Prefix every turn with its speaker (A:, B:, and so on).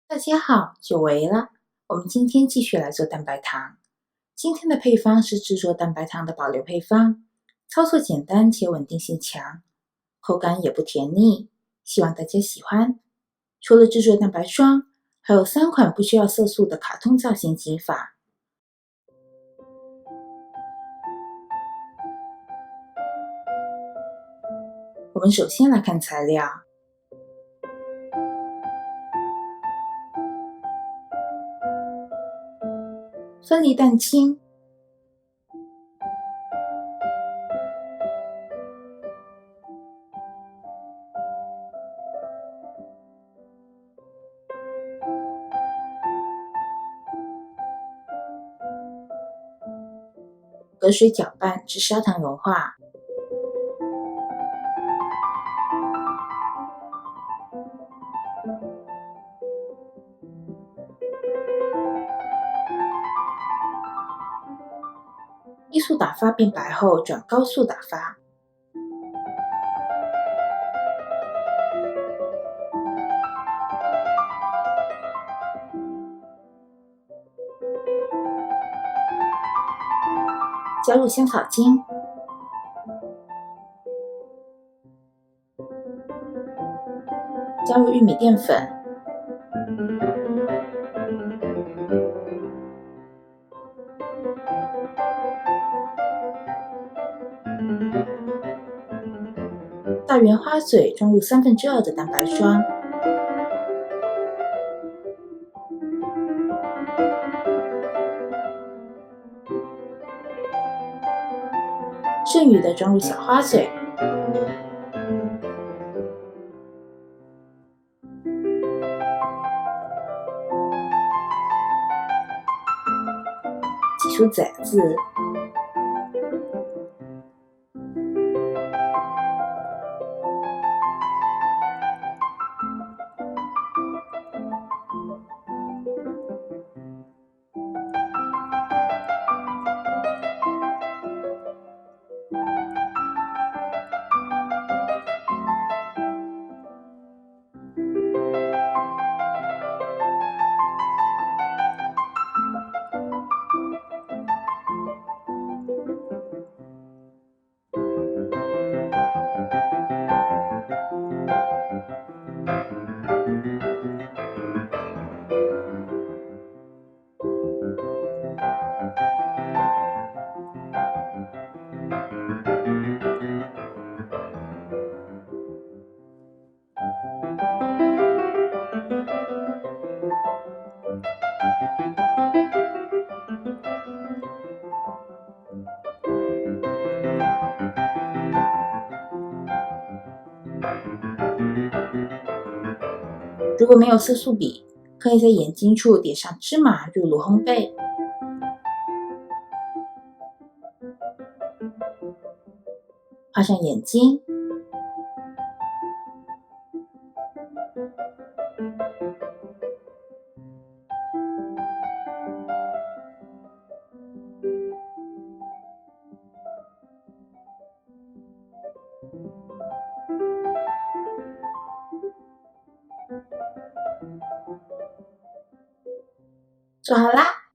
A: 大家好，久违了。我们今天继续来做蛋白糖。今天的配方是制作蛋白糖的保留配方，操作简单且稳定性强，口感也不甜腻，希望大家喜欢。除了制作蛋白霜，还有3款不需要色素的卡通造型挤法。我们首先来看材料。分离蛋清、隔水搅拌至砂糖融化，低速打发变白后转高速打发。加入香草精，加入玉米淀粉，大圆花嘴装入2/3的蛋白霜，剩余的装入小花嘴，挤出载子，如果没有色素笔，可以在眼睛处点上芝麻入炉烘焙。画上眼睛，做好啦！